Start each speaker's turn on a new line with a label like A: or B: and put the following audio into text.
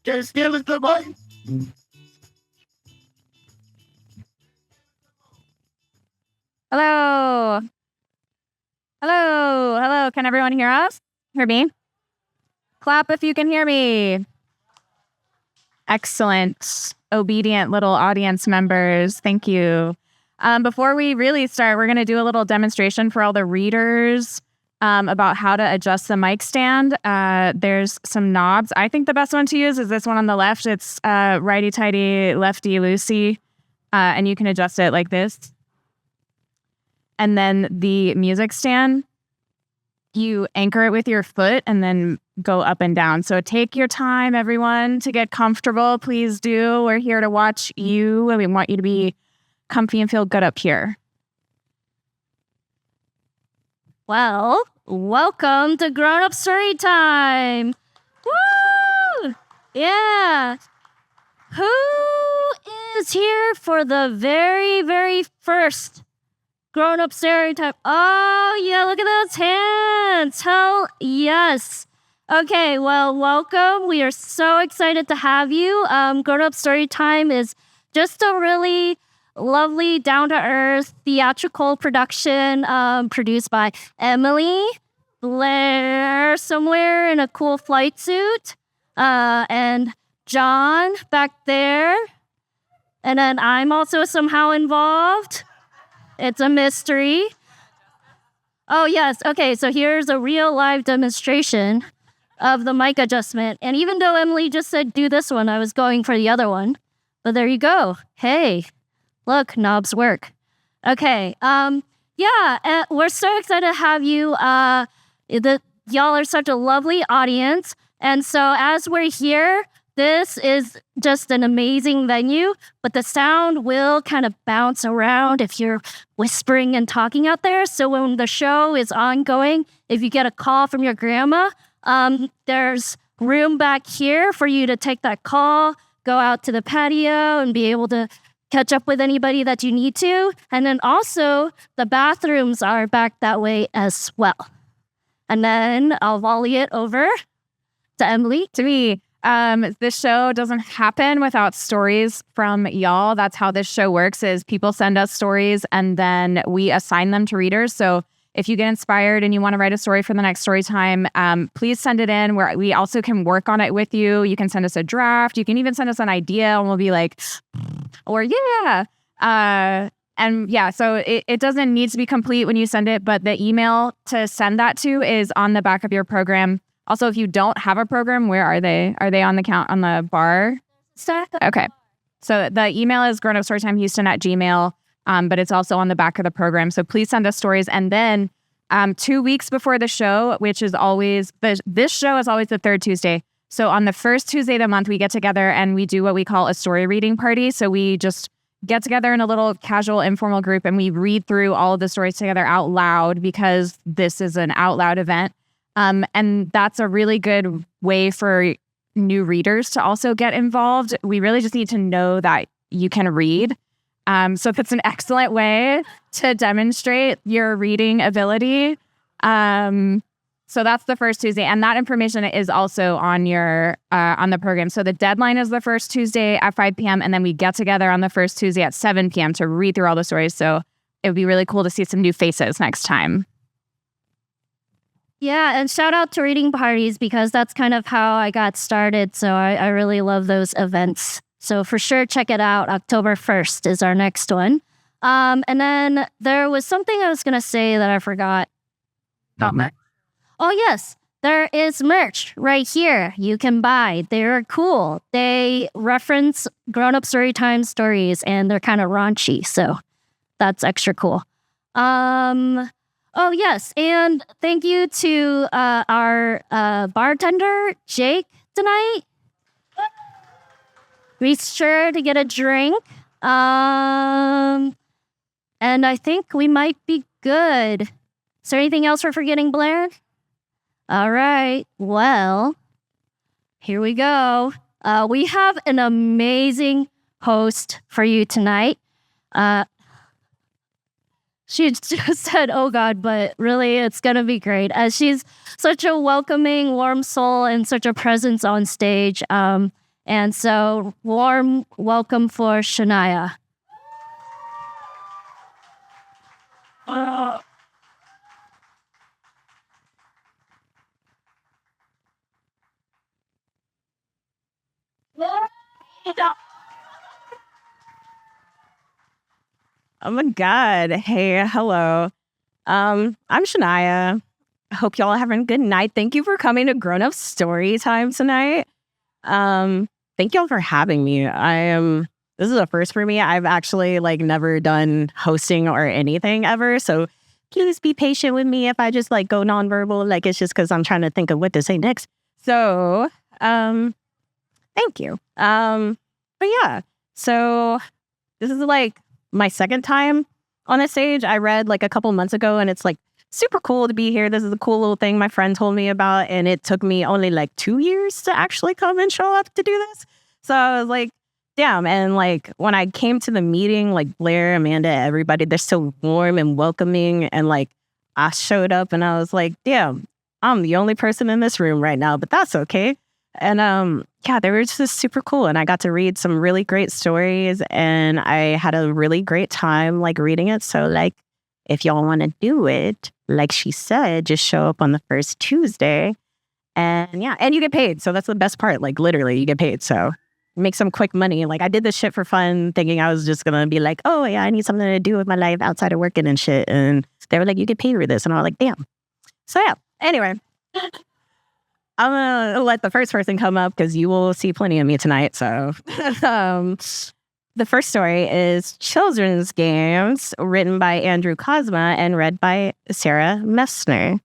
A: Just give us the mic.
B: Hello. Hello. Hello. Can everyone hear us? Hear me? Clap if you can hear me. Excellent. Obedient little audience members. Thank you. Before we really start, we're going to do a little demonstration for all the readers about how to adjust the mic stand. There's some knobs. I think the best one to use is this one on the left. It's righty-tighty, lefty-loosey, and you can adjust it like this. And then the music stand, you anchor it with your foot and then go up and down. So take your time, everyone, to get comfortable. Please do. We're here to watch you, and we want you to be comfy and feel good up here.
C: Well, welcome to Grown Up Story Time. Woo! Yeah. Who is here for the very, very first Grown Up Story Time? Oh, yeah, look at those hands. Hell yes. Okay, well, welcome. We are so excited to have you. Grown Up Story Time is just a really lovely, down-to-earth theatrical production produced by Emily, Blair somewhere in a cool flight suit, and John back there. And then I'm also somehow involved. It's a mystery. Oh, yes. Okay, so here's a real live demonstration of the mic adjustment. And even though Emily just said do this one, I was going for the other one. But there you go. Hey. Look, knobs work. Okay. We're so excited to have you. Y'all are such a lovely audience. And so as we're here, this is just an amazing venue, but the sound will kind of bounce around if you're whispering and talking out there. So when the show is ongoing, if you get a call from your grandma, there's room back here for you to take that call, go out to the patio and be able to catch up with anybody that you need to. And then also the bathrooms are back that way as well. And then I'll volley it over to Emily.
B: To me, this show doesn't happen without stories from y'all. That's how this show works, is people send us stories and then we assign them to readers. So if you get inspired and you want to write a story for the next story time, please send it in. We also can work on it with you. You can send us a draft. You can even send us an idea and we'll be like, or yeah. So it doesn't need to be complete when you send it, but the email to send that to is on the back of your program. Also, if you don't have a program, where are they? Are they on the bar? Okay. So the email is grownupstorytimehouston@gmail.com. But it's also on the back of the program. So please send us stories. And then 2 weeks before the show, which is always, this show is always the third Tuesday. So on the first Tuesday of the month, we get together and we do what we call a story reading party. So we just get together in a little casual, informal group and we read through all of the stories together out loud, because this is an out loud event. And that's a really good way for new readers to also get involved. We really just need to know that you can read. So that's an excellent way to demonstrate your reading ability. So that's the first Tuesday, and that information is also on your on the program. So the deadline is the first Tuesday at 5 p.m., and then we get together on the first Tuesday at 7 p.m. to read through all the stories. So it would be really cool to see some new faces next time.
C: Yeah, and shout out to reading parties, because that's kind of how I got started. So I really love those events. So for sure, check it out. October 1st is our next one. And then there was something I was going to say that I forgot. Oh, yes. There is merch right here you can buy. They're cool. They reference grown-up story time stories, and they're kind of raunchy. So that's extra cool. Oh, yes. And thank you to our bartender, Jake, tonight. Be sure to get a drink. And I think we might be good. Is there anything else we're forgetting, Blair? All right. Well, here we go. We have an amazing host for you tonight. She just said, "Oh God," but really, it's gonna be great. As she's such a welcoming, warm soul and such a presence on stage. And so, warm welcome for Shania.
A: Oh my God. Hey, hello. I'm Shania. Hope y'all are having a good night. Thank you for coming to Grown Up Story Time tonight. Thank y'all for having me. This is a first for me. I've actually never done hosting or anything ever. So please be patient with me if I just go nonverbal. It's just because I'm trying to think of what to say next. So, thank you. But yeah, so this is my second time on a stage. I read a couple months ago, and it's super cool to be here. This is a cool little thing my friend told me about, and it took me only 2 years to actually come and show up to do this. So I was like, damn. And when I came to the meeting, Blair, Amanda, everybody, they're so warm and welcoming. And I showed up and I was like, damn, I'm the only person in this room right now, but that's okay. And yeah, they were just super cool. And I got to read some really great stories, and I had a really great time reading it. So if y'all want to do it, like she said, just show up on the first Tuesday. And yeah, and you get paid. So that's the best part. Literally, you get paid. So make some quick money. I did this shit for fun, thinking I was just going to be oh yeah, I need something to do with my life outside of working and shit. And they were you get paid for this. And I was damn. So yeah, anyway. I'm going to let the first person come up because you will see plenty of me tonight. So the first story is Children's Games, written by Andrew Cosma and read by Sarah Messner.